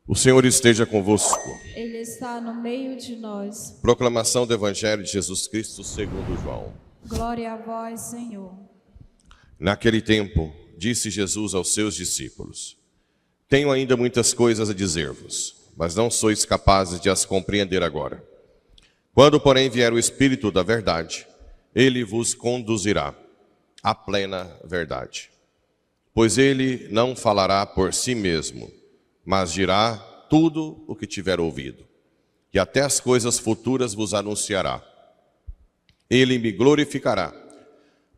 O Senhor esteja convosco. Ele está no meio de nós. Proclamação do Evangelho de Jesus Cristo segundo João. Glória a vós, Senhor. Naquele tempo, disse Jesus aos seus discípulos: Tenho ainda muitas coisas a dizer-vos, mas não sois capazes de as compreender agora. Quando, porém, vier o Espírito da verdade, ele vos conduzirá à plena verdade. Pois ele não falará por si mesmo, mas dirá tudo o que tiver ouvido, e até as coisas futuras vos anunciará. Ele me glorificará,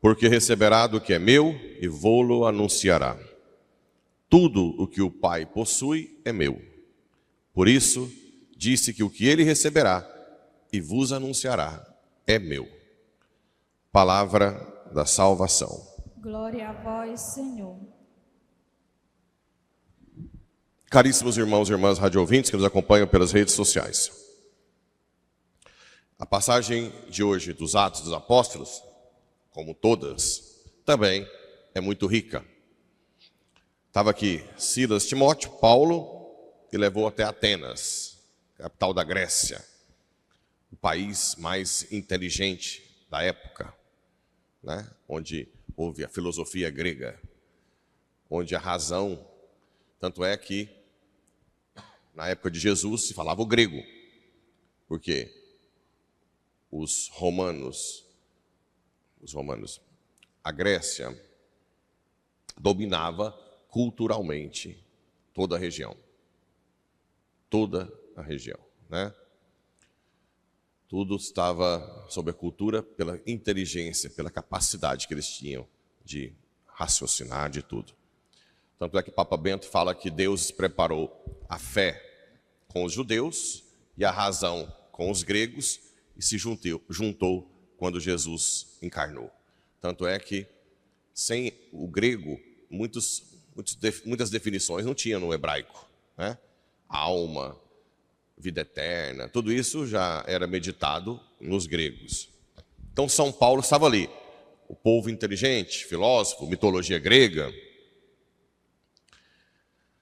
porque receberá do que é meu e vô-lo anunciará. Tudo o que o Pai possui é meu. Por isso, disse que o que ele receberá e vos anunciará é meu. Palavra da salvação. Glória a vós, Senhor. Caríssimos irmãos e irmãs radioouvintes que nos acompanham pelas redes sociais. A passagem de hoje dos Atos dos Apóstolos, como todas, também é muito rica. Estava aqui Silas, Timóteo, Paulo, e levou até Atenas, capital da Grécia, o país mais inteligente da época, né? Onde houve a filosofia grega, onde a razão, tanto é que na época de Jesus se falava o grego, porque os romanos, a Grécia dominava culturalmente toda a região, né? Tudo estava sob a cultura pela inteligência, pela capacidade que eles tinham de raciocinar, de tudo. Tanto é que Papa Bento fala que Deus preparou a fé com os judeus e a razão com os gregos e se juntou quando Jesus encarnou. Tanto é que sem o grego, muitas definições não tinha no hebraico, né? Alma, vida eterna, tudo isso já era meditado nos gregos. Então São Paulo estava ali, o povo inteligente, filósofo, mitologia grega.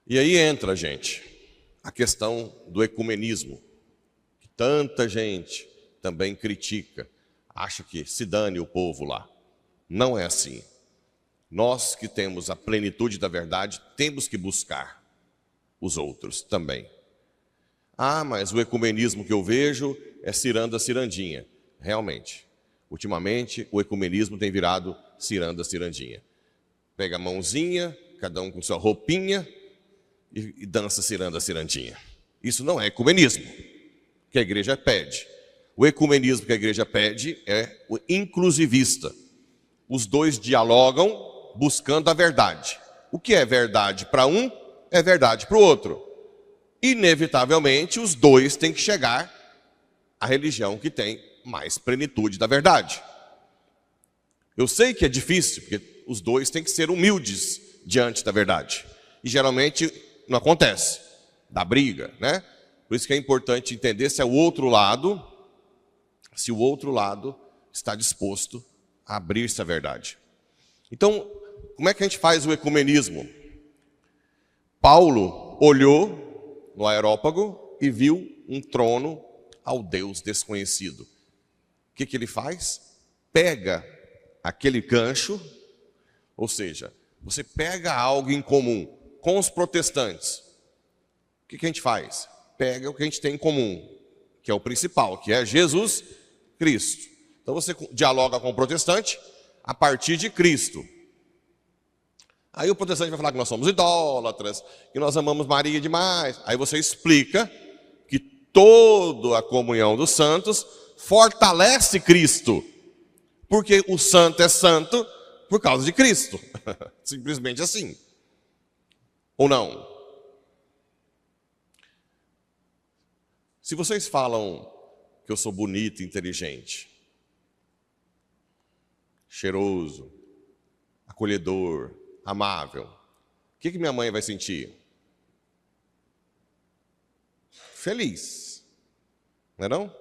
E aí entra, gente, a questão do ecumenismo, que tanta gente também critica, acha que se dane o povo lá. Não é assim. Nós que temos a plenitude da verdade, temos que buscar os outros também. Ah, mas o ecumenismo que eu vejo é ciranda, cirandinha. Realmente, ultimamente o ecumenismo tem virado ciranda, cirandinha. Pega a mãozinha, cada um com sua roupinha, e dança ciranda, cirandinha. Isso não é ecumenismo que a igreja pede. O ecumenismo que a igreja pede é o inclusivista. Os dois dialogam buscando a verdade. O que é verdade para um, é verdade para o outro. Inevitavelmente, os dois têm que chegar à religião que tem mais plenitude da verdade. Eu sei que é difícil, porque os dois têm que ser humildes diante da verdade. E geralmente não acontece, dá briga, né? Por isso que é importante entender se o outro lado está disposto a abrir-se à verdade. Então, como é que a gente faz o ecumenismo? Paulo olhou no aerópago e viu um trono ao Deus desconhecido. O que ele faz? Pega aquele gancho, ou seja, você pega algo em comum com os protestantes. O que a gente faz? Pega o que a gente tem em comum, que é o principal, que é Jesus Cristo. Então você dialoga com o protestante a partir de Cristo. Aí o protestante vai falar que nós somos idólatras, que nós amamos Maria demais. Aí você explica que toda a comunhão dos santos fortalece Cristo, porque o santo é santo por causa de Cristo. Simplesmente assim. Ou não? Se vocês falam que eu sou bonito, inteligente, cheiroso, acolhedor, amável, O que minha mãe vai sentir? Feliz. Não é não?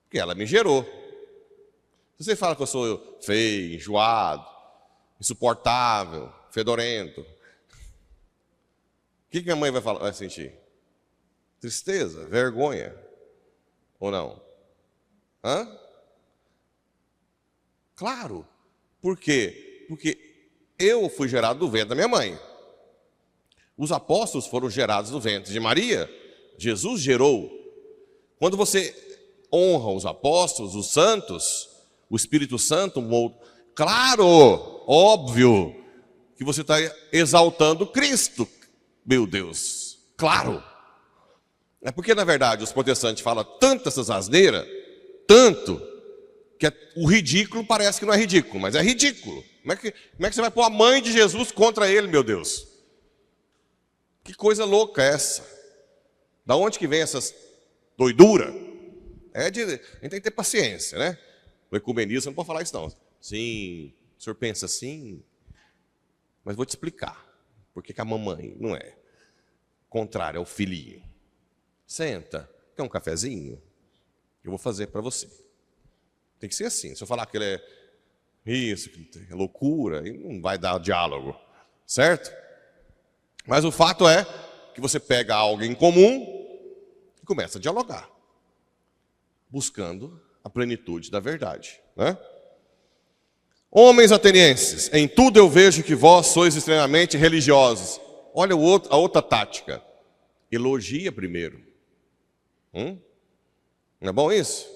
Porque ela me gerou. Se você fala que eu sou feio, enjoado, insuportável, fedorento, o que minha mãe vai sentir? Tristeza, vergonha, ou não? Hã? Claro. Por quê? Porque eu fui gerado do ventre da minha mãe. Os apóstolos foram gerados do ventre de Maria. Jesus gerou. Quando você honra os apóstolos, os santos, o Espírito Santo, claro, óbvio, que você está exaltando Cristo, meu Deus, claro. É porque, na verdade, os protestantes falam tanto essas asneiras, tanto, que o ridículo parece que não é ridículo, mas é ridículo. Como é que você vai pôr a mãe de Jesus contra ele, meu Deus? Que coisa louca é essa? Da onde que vem essas doiduras? A gente tem que ter paciência, né? No ecumenismo, não pode falar isso não. Sim, o senhor pensa assim, mas vou te explicar. Por que a mamãe não é contrária ao filhinho? Senta, quer um cafezinho? Eu vou fazer para você. Tem que ser assim. Se eu falar que ele é isso, que é loucura, aí não vai dar diálogo, certo? Mas o fato é que você pega algo em comum e começa a dialogar, buscando a plenitude da verdade, né? Homens atenienses, em tudo eu vejo que vós sois extremamente religiosos. Olha a outra tática. Elogia primeiro. Não é bom isso?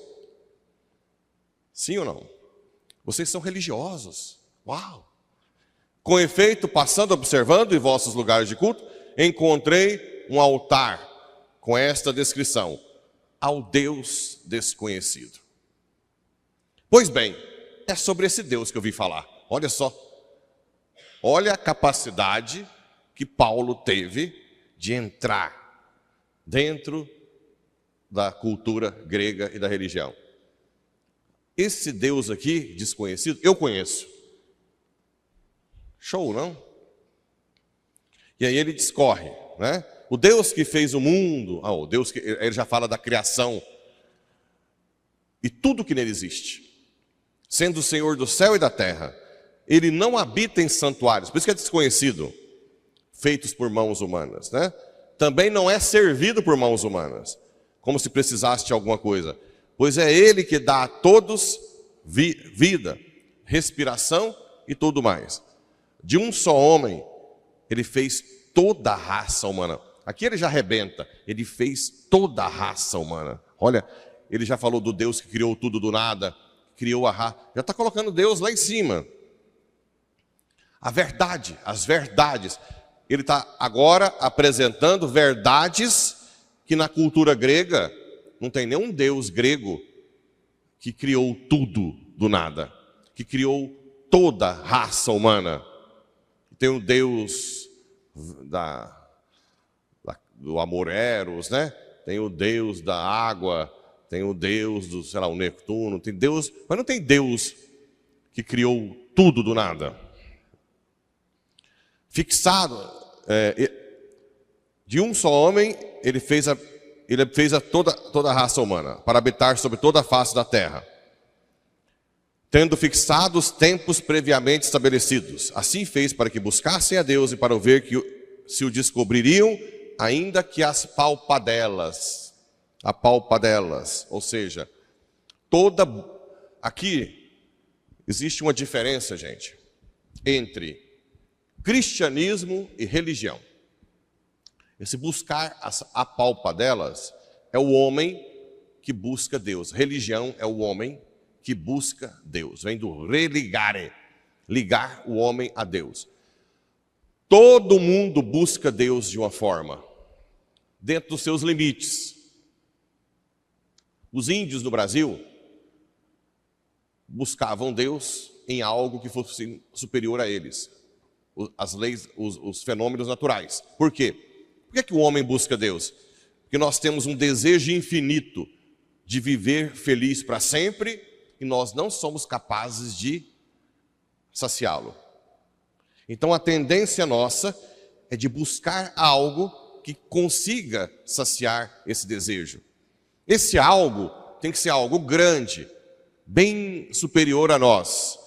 Sim ou não? Vocês são religiosos. Uau! Com efeito, passando, observando em vossos lugares de culto, encontrei um altar com esta descrição: ao Deus desconhecido. Pois bem, é sobre esse Deus que eu vim falar. Olha só. Olha a capacidade que Paulo teve de entrar dentro da cultura grega e da religião. Esse Deus aqui, desconhecido, eu conheço. Show, não? E aí ele discorre, né? O Deus que fez o mundo, o Deus que ele já fala da criação e tudo que nele existe. Sendo o Senhor do céu e da terra, ele não habita em santuários, por isso que é desconhecido, feitos por mãos humanas, né? Também não é servido por mãos humanas, como se precisasse de alguma coisa, pois é ele que dá a todos vida, respiração e tudo mais. De um só homem, ele fez toda a raça humana. Aqui ele já arrebenta, ele fez toda a raça humana. Olha, ele já falou do Deus que criou tudo do nada, criou a raça, já está colocando Deus lá em cima. A verdade, as verdades. Ele está agora apresentando verdades que na cultura grega não tem nenhum Deus grego que criou tudo do nada, que criou toda a raça humana. Tem o Deus do amor eros, né? Tem o Deus da água, tem o Deus do, sei lá, o Neptuno, tem Deus, mas não tem Deus que criou tudo do nada. Fixado, de um só homem, ele fez toda a raça humana, para habitar sobre toda a face da terra, tendo fixado os tempos previamente estabelecidos. Assim fez para que buscassem a Deus e para ver que se o descobririam, ainda que a palpadelas, ou seja, aqui existe uma diferença, gente, entre cristianismo e religião. Esse buscar as apalpadelas é o homem que busca Deus. Religião é o homem que busca Deus. Vem do religare, ligar o homem a Deus. Todo mundo busca Deus de uma forma, dentro dos seus limites. Os índios do Brasil buscavam Deus em algo que fosse superior a eles. As leis, os fenômenos naturais. Por quê? Por que o homem busca Deus? Porque nós temos um desejo infinito de viver feliz para sempre e nós não somos capazes de saciá-lo. Então a tendência nossa é de buscar algo que consiga saciar esse desejo. Esse algo tem que ser algo grande, bem superior a nós.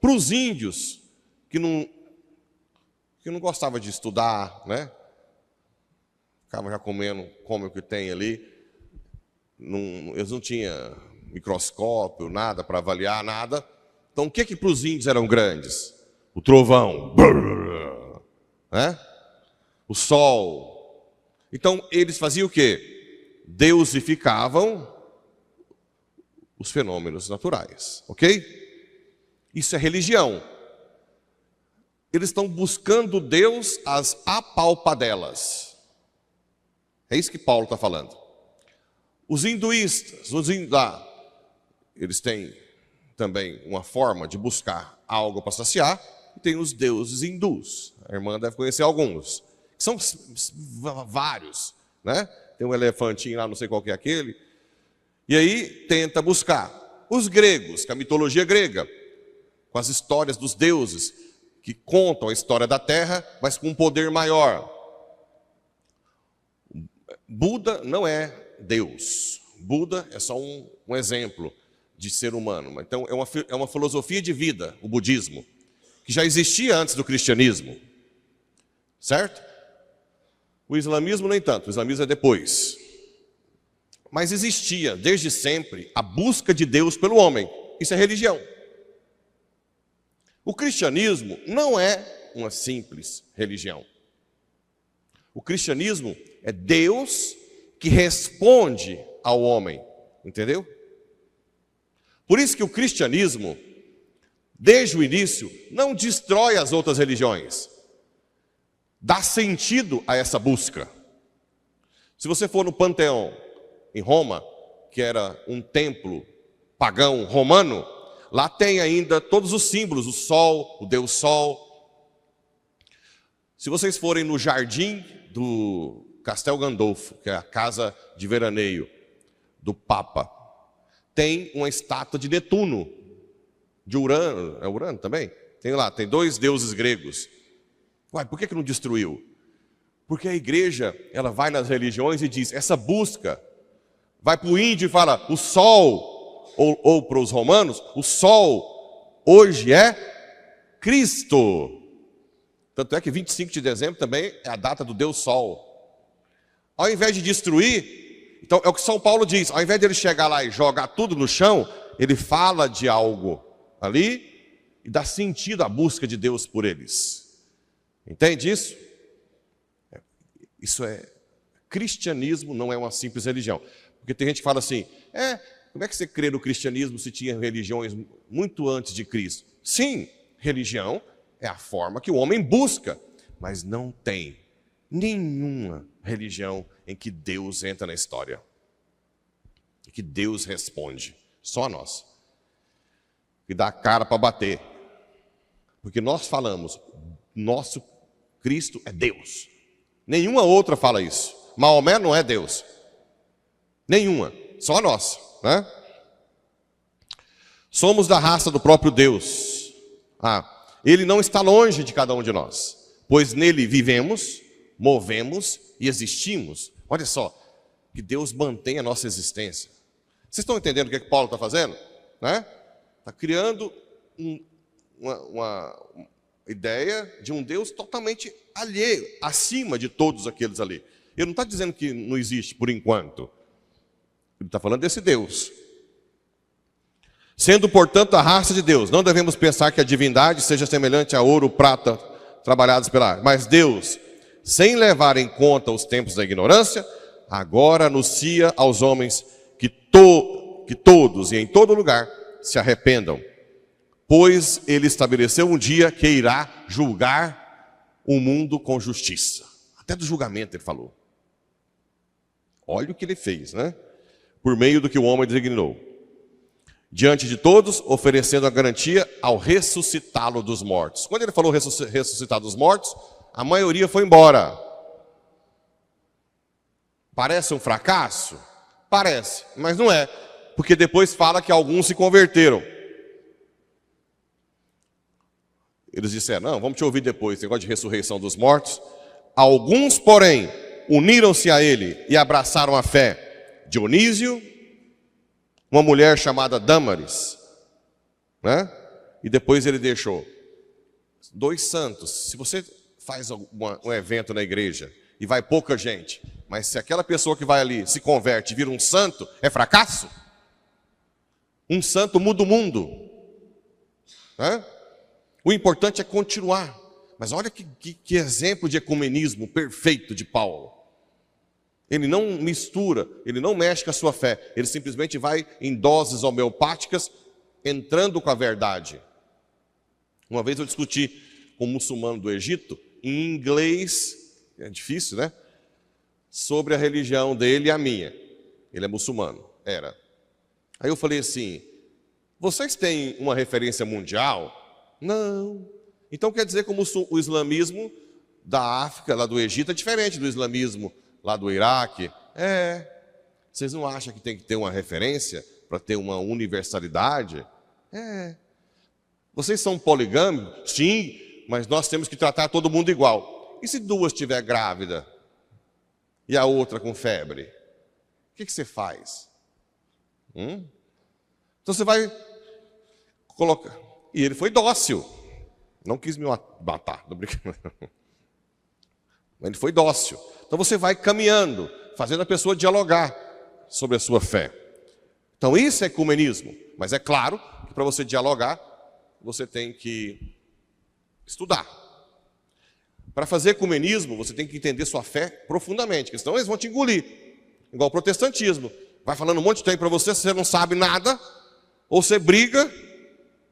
Para os índios, que não gostavam de estudar, né? Ficavam já comendo o que tem ali. Eles não tinham microscópio, nada para avaliar, nada. Então, o que para os índios eram grandes? O trovão, né? O sol. Então, eles faziam o quê? Deusificavam os fenômenos naturais, ok? Isso é religião. Eles estão buscando Deus às apalpadelas. É isso que Paulo está falando. Os hinduístas, eles têm também uma forma de buscar algo para saciar, e tem os deuses hindus. A irmã deve conhecer alguns. São vários, né? Tem um elefantinho lá, não sei qual que é aquele. E aí tenta buscar. Os gregos, com a mitologia grega, com as histórias dos deuses, que contam a história da Terra, mas com um poder maior. Buda não é Deus. Buda é só um exemplo de ser humano. Então, é uma filosofia de vida, o budismo, que já existia antes do cristianismo. Certo? O islamismo nem tanto, o islamismo é depois. Mas existia, desde sempre, a busca de Deus pelo homem. Isso é religião. O cristianismo não é uma simples religião. O cristianismo é Deus que responde ao homem, entendeu? Por isso que o cristianismo, desde o início, não destrói as outras religiões. Dá sentido a essa busca. Se você for no Panteão, em Roma, que era um templo pagão romano, lá tem ainda todos os símbolos, o sol, o Deus Sol. Se vocês forem no jardim do Castel Gandolfo, que é a casa de veraneio do Papa, tem uma estátua de Netuno, de Urano. É Urano também? Tem lá, tem 2 deuses gregos. Uai, por que não destruiu? Porque a igreja, ela vai nas religiões e diz, essa busca, vai para o índio e fala, o sol, ou para os romanos, o sol hoje é Cristo. Tanto é que 25 de dezembro também é a data do Deus Sol. Ao invés de destruir, então é o que São Paulo diz, ao invés de ele chegar lá e jogar tudo no chão, ele fala de algo ali e dá sentido à busca de Deus por eles. Entende isso? Isso é cristianismo, não é uma simples religião. Porque tem gente que fala assim, como é que você crê no cristianismo se tinha religiões muito antes de Cristo? Sim, religião é a forma que o homem busca, mas não tem nenhuma religião em que Deus entra na história, em que Deus responde, só nós, que dá a cara para bater, porque nós falamos, nosso Cristo é Deus, nenhuma outra fala isso. Maomé não é Deus, nenhuma, só nós, né? Somos da raça do próprio Deus. Ele não está longe de cada um de nós, pois nele vivemos, movemos e existimos. Olha só, que Deus mantém a nossa existência. Vocês estão entendendo o que Paulo está fazendo? Né? Está criando uma ideia de um Deus totalmente alheio, acima de todos aqueles ali. Ele não está dizendo que não existe por enquanto. Ele está falando desse Deus. Sendo, portanto, a raça de Deus, não devemos pensar que a divindade seja semelhante a ouro, prata, trabalhados pela arte. Mas Deus, sem levar em conta os tempos da ignorância, agora anuncia aos homens que todos e em todo lugar se arrependam. Pois ele estabeleceu um dia que irá julgar o mundo com justiça. Até do julgamento ele falou. Olha o que ele fez, né? Por meio do que o homem designou. Diante de todos, oferecendo a garantia ao ressuscitá-lo dos mortos. Quando ele falou ressuscitar dos mortos, a maioria foi embora. Parece um fracasso? Parece, mas não é. Porque depois fala que alguns se converteram. Eles disseram, não, vamos te ouvir depois, esse negócio de ressurreição dos mortos. Alguns, porém, uniram-se a ele e abraçaram a fé. Dionísio, uma mulher chamada Dâmaris, né? E depois ele deixou 2 santos. Se você faz um evento na igreja e vai pouca gente, mas se aquela pessoa que vai ali se converte e vira um santo, é fracasso? Um santo muda o mundo, né? O importante é continuar. Mas olha que exemplo de ecumenismo perfeito de Paulo. Ele não mistura, ele não mexe com a sua fé. Ele simplesmente vai em doses homeopáticas, entrando com a verdade. Uma vez eu discuti com um muçulmano do Egito, em inglês, é difícil, né? Sobre a religião dele e a minha. Ele é muçulmano, era. Aí eu falei assim, vocês têm uma referência mundial? Não. Então quer dizer que o islamismo da África, lá do Egito, é diferente do islamismo lá do Iraque? É. Vocês não acham que tem que ter uma referência para ter uma universalidade? É. Vocês são poligâmicos? Sim, mas nós temos que tratar todo mundo igual. E se 2 estiver grávida e a outra com febre? O que você faz? Então você vai colocar... E ele foi dócil. Não quis me matar, não brincando. Ele foi dócil. Então você vai caminhando, fazendo a pessoa dialogar sobre a sua fé. Então isso é ecumenismo. Mas é claro que para você dialogar, você tem que estudar. Para fazer ecumenismo, você tem que entender sua fé profundamente, porque senão eles vão te engolir. Igual o protestantismo. Vai falando um monte de tempo para você, você não sabe nada, ou você briga,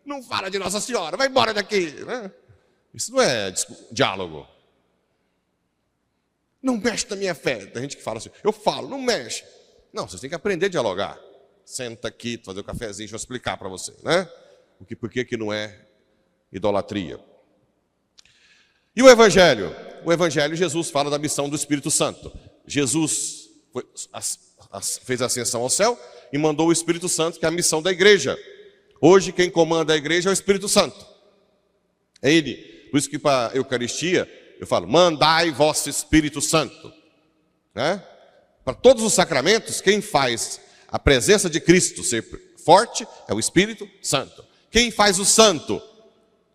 não fala de Nossa Senhora, vai embora daqui. Né? Isso não é diálogo. Não mexe na minha fé. Tem gente que fala assim, eu falo, não mexe. Não, vocês têm que aprender a dialogar. Senta aqui, fazer um cafezinho, deixa eu explicar para você. Né? Por que não é idolatria? E o Evangelho? O Evangelho, Jesus fala da missão do Espírito Santo. Jesus fez a ascensão ao céu e mandou o Espírito Santo, que é a missão da igreja. Hoje quem comanda a igreja é o Espírito Santo. É Ele. Por isso que para a Eucaristia eu falo, mandai vosso Espírito Santo. Né? Para todos os sacramentos, quem faz a presença de Cristo ser forte é o Espírito Santo. Quem faz o santo?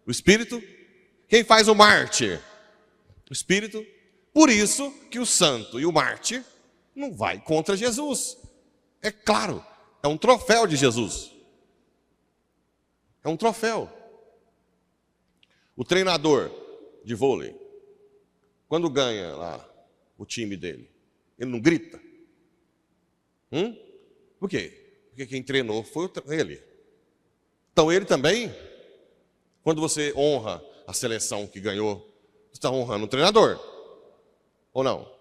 O Espírito. Quem faz o mártir? O Espírito. Por isso que o santo e o mártir não vai contra Jesus. É claro, é um troféu de Jesus. É um troféu. O treinador de vôlei, quando ganha lá o time dele, ele não grita? Por quê? Porque quem treinou foi ele. Então ele também, quando você honra a seleção que ganhou, você está honrando o treinador. Ou não?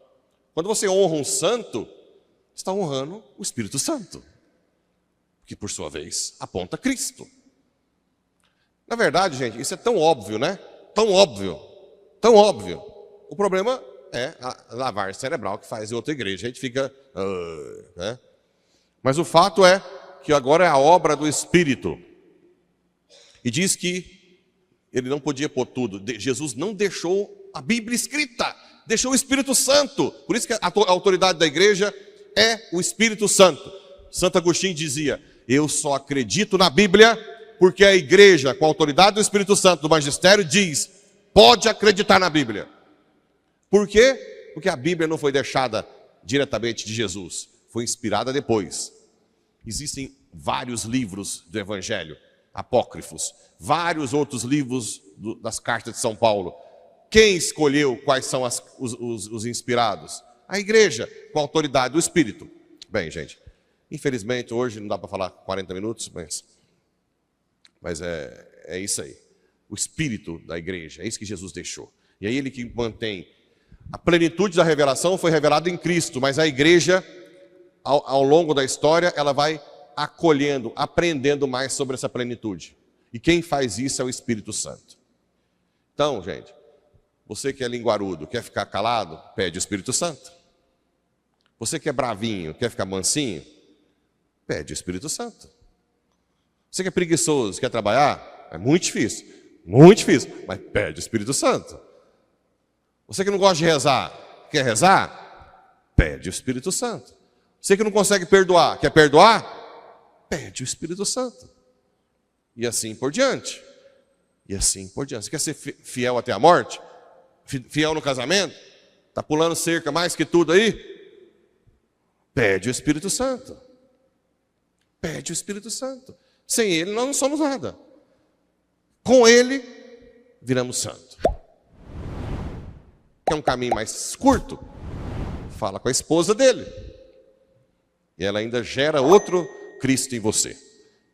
Quando você honra um santo, você está honrando o Espírito Santo. Que por sua vez aponta Cristo. Na verdade, gente, isso é tão óbvio, né? Tão óbvio. Tão óbvio. O problema é a lavagem cerebral que faz em outra igreja. A gente fica... né? Mas o fato é que agora é a obra do Espírito. E diz que ele não podia pôr tudo. Jesus não deixou a Bíblia escrita. Deixou o Espírito Santo. Por isso que a autoridade da igreja é o Espírito Santo. Santo Agostinho dizia, eu só acredito na Bíblia porque a igreja, com a autoridade do Espírito Santo, do magistério, diz, pode acreditar na Bíblia. Por quê? Porque a Bíblia não foi deixada diretamente de Jesus. Foi inspirada depois. Existem vários livros do Evangelho, apócrifos. Vários outros livros das cartas de São Paulo. Quem escolheu quais são os inspirados? A igreja, com a autoridade do Espírito. Bem, gente, infelizmente hoje não dá para falar 40 minutos, mas é isso aí. O Espírito da igreja, é isso que Jesus deixou. E é Ele que mantém. A plenitude da revelação foi revelada em Cristo, mas a igreja, ao longo da história, ela vai acolhendo, aprendendo mais sobre essa plenitude. E quem faz isso é o Espírito Santo. Então, gente, você que é linguarudo, quer ficar calado, pede o Espírito Santo. Você que é bravinho, quer ficar mansinho, pede o Espírito Santo. Você que é preguiçoso, quer trabalhar, é muito difícil, mas pede o Espírito Santo. Você que não gosta de rezar, quer rezar? Pede o Espírito Santo. Você que não consegue perdoar, quer perdoar? Pede o Espírito Santo. E assim por diante. E assim por diante. Você quer ser fiel até a morte? Fiel no casamento? Está pulando cerca mais que tudo aí? Pede o Espírito Santo. Pede o Espírito Santo. Sem Ele nós não somos nada. Com Ele viramos santo. Quer um caminho mais curto? Fala com a esposa dele. E ela ainda gera outro Cristo em você.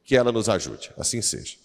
Que ela nos ajude. Assim seja.